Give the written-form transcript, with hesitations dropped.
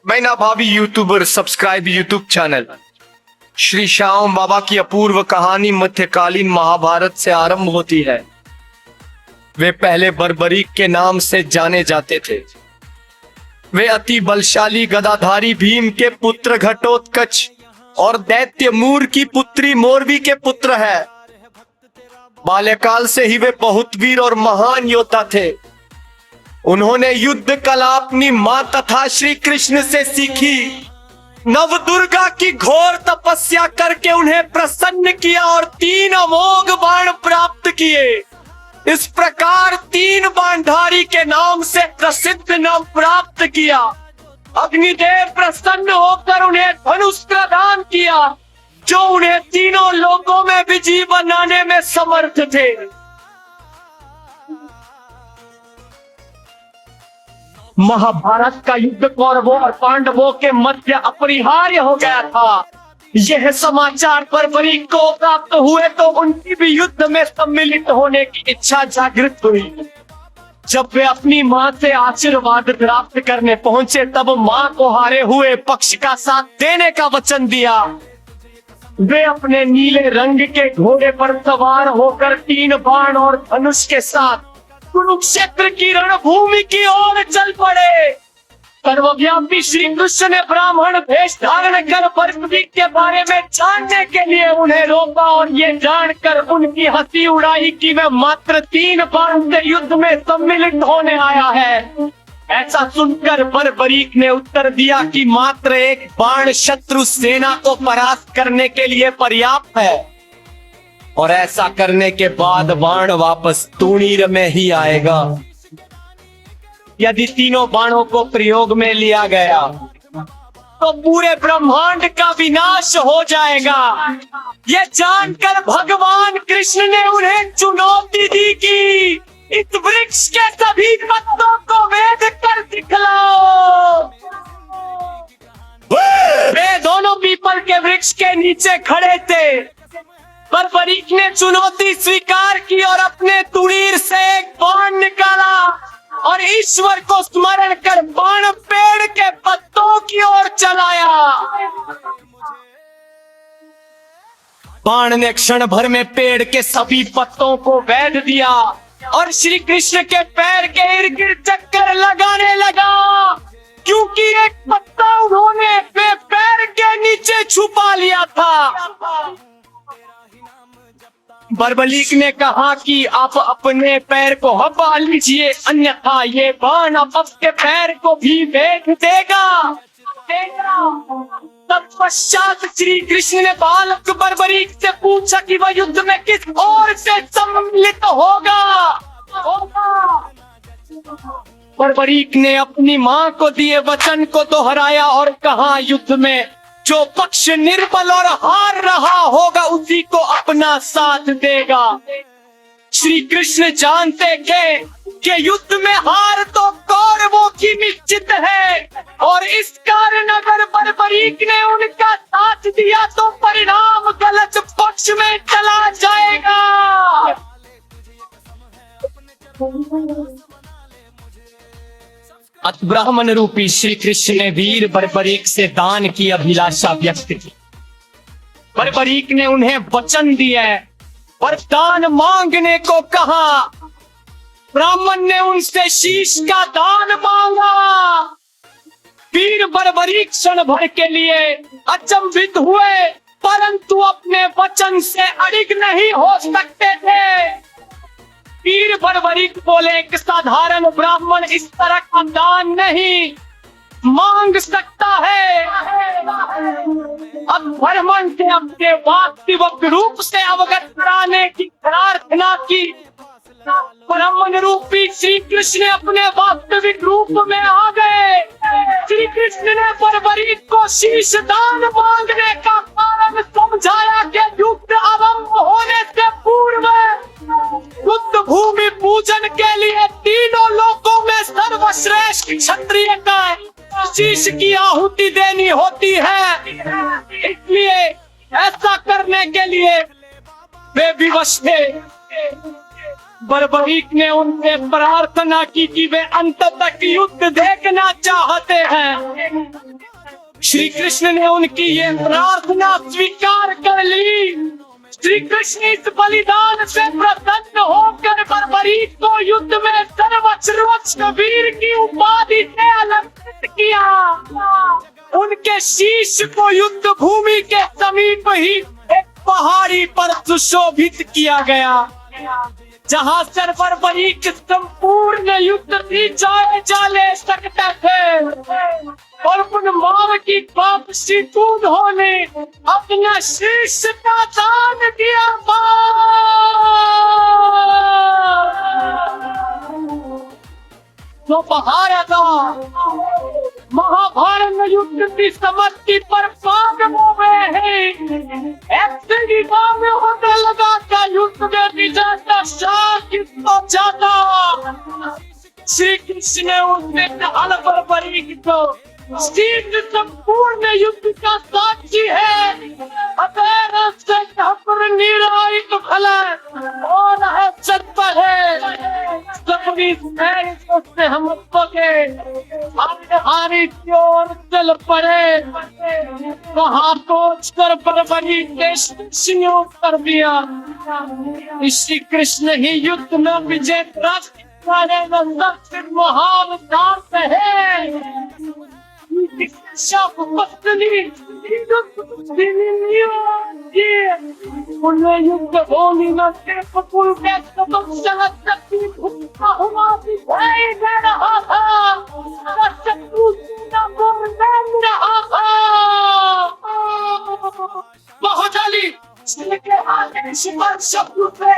मैं ना भावी youtuber subscribe YouTube channel. Shri Shyam Baba की अपूर्व कहानी मध्यकालीन महाभारत से आरंभ होती है। वे पहले बर्बरीक के नाम से जाने जाते थे। वे अति बलशाली गदाधारी भीम के पुत्र घटोत्कच और दैत्य मूर की पुत्री मोरवी के पुत्र है। बाल्यकाल से ही वे बहुत वीर और महान योद्धा थे। उन्होंने युद्ध कला अपनी मां तथा श्री कृष्ण से सीखी। नव दुर्गा की घोर तपस्या करके उन्हें प्रसन्न किया और 3 अमोघ बाण प्राप्त किए। इस प्रकार 3 बाणधारी के नाम से प्रसिद्ध नाम प्राप्त किया। अग्निदेव प्रसन्न होकर उन्हें धनुष प्रदान किया, जो उन्हें तीनों लोकों में विजयी बनाने में समर्थ थे। महाभारत का युद्ध कौरवों और पांडवों के मध्य अपरिहार्य हो गया था। यह समाचार बर्बरीक को प्राप्त हुए तो उनकी भी युद्ध में सम्मिलित होने की इच्छा जागृत हुई। जब वे अपनी मां से आशीर्वाद प्राप्त करने पहुंचे तब मां को हारे हुए पक्ष का साथ देने का वचन दिया। वे अपने नीले रंग के घोड़े पर सवार होकर 3 बाण और धनुष के साथ कुरुक्षेत्र की रणभूमि की ओर चल पड़े। सर्वव्यापी श्री कृष्ण ने ब्राह्मण वेश धारण कर बर्बरीक के बारे में जानने के लिए उन्हें रोका और ये जानकर उनकी हंसी उड़ाई कि वे मात्र 3 बाण से युद्ध में सम्मिलित होने आया है। ऐसा सुनकर बर्बरीक ने उत्तर दिया कि मात्र 1 बाण शत्रु सेना को परास्त करने के लिए पर्याप्त है और ऐसा करने के बाद बाण वापस तूणीर में ही आएगा। यदि 3 बाणों को प्रयोग में लिया गया तो पूरे ब्रह्मांड का विनाश हो जाएगा। ये जानकर भगवान कृष्ण ने उन्हें चुनौती दी कि इस वृक्ष के सभी पत्तों को वेद कर दिखलाओ। वे दोनों पीपल के वृक्ष के नीचे खड़े थे। बर्बरीक ने चुनौती स्वीकार की और अपने तुड़ीर से एक बाण निकाला और ईश्वर को स्मरण कर बाण पेड़ के पत्तों की ओर चलाया। बाण ने क्षण भर में पेड़ के सभी पत्तों को वेध दिया और श्री कृष्ण के पैर के इर्द गिर्द चक्कर लगाने लगा, क्योंकि एक पत्ता उन्होंने पैर के नीचे छुपा लिया था। बर्बरीक ने कहा कि आप अपने पैर को हटा लीजिए, अन्यथा ये बाण आपके पैर को भी वेध देगा। तत्पश्चात श्री कृष्ण ने बालक बर्बरीक से पूछा कि वह युद्ध में किस ओर से सम्मिलित होगा। बर्बरीक ने अपनी मां को दिए वचन को दोहराया और कहा, युद्ध में जो पक्ष निर्बल और हार रहा होगा उसी को अपना साथ देगा। श्री कृष्ण जानते थे कि युद्ध में हार तो कौरवों की निश्चित है और इस कारण अगर बर्बरीक ने उनका साथ दिया तो परिणाम गलत पक्ष में चला जाएगा। ब्राह्मण रूपी श्री कृष्ण ने वीर बर्बरीक से दान की अभिलाषा व्यक्त की। बर्बरीक ने उन्हें वचन दिया और दान मांगने को कहा। ब्राह्मण ने उनसे शीश का दान मांगा। वीर बर्बरीक क्षण भर के लिए अचंभित हुए, परंतु अपने वचन से अड़िग नहीं हो सकते थे। वीर बर्बरीक बोले, एक साधारण ब्राह्मण इस तरह का दान नहीं मांग सकता है। अब ब्राह्मण से अपने वास्तविक रूप से अवगत कराने की प्रार्थना की। ब्राह्मण रूपी श्री कृष्ण अपने वास्तविक रूप में आ गए। श्री कृष्ण ने बर्बरीक को शीश दान मांगने का कारण समझाया कि युद्ध आरंभ होने से पूर्व युद्ध भूमि पूजन के लिए तीनों लोकों में सर्वश्रेष्ठ क्षत्रिय का शीश की आहुति देनी होती है। इसलिए ऐसा करने के लिए वे विवश थे। बर्बरीक ने उनसे प्रार्थना की कि वे अंत तक युद्ध देखना चाहते हैं। श्री कृष्ण ने उनकी ये प्रार्थना स्वीकार कर ली। श्री कृष्ण इस बलिदान से प्रसन्न होकर बर्बरीक को युद्ध में सर्वश्रेष्ठ वीर की उपाधि से अलंकृत किया। उनके शीश को युद्ध भूमि के समीप ही एक पहाड़ी पर सुशोभित किया गया, जहां से बर्बरीक संपूर्ण युद्ध भी जा ले सकते थे। और उन मां की वापसी दूध होने अपना शीश का दान दिया। तो महाभारत युद्ध की समाप्ति पर पाग हो गए हैं। ऐसे ही में होने लगा का युद्ध में विजेता किसको जाता। श्री कृष्ण ने उसने बर्बरीक को शीर्ष संपूर्ण युद्ध का साक्षी है। अतः से निर्णायक फल और है सत्य है। सबरी से हम हारी की ओर चल पड़े। वहां पहुंचकर बर्बरीक ने संयोग कर दिया। श्री कृष्ण ही युद्ध में विजय प्राप्त करने में सबसे महान सार्थ है। उन्हें युद्ध भूमि में सिर्फ कुल के हुआ दिखाई दे रहा था। शत्रु सीना को दे रहा था। बहुत जल्दी के आदेश पर शत्रु से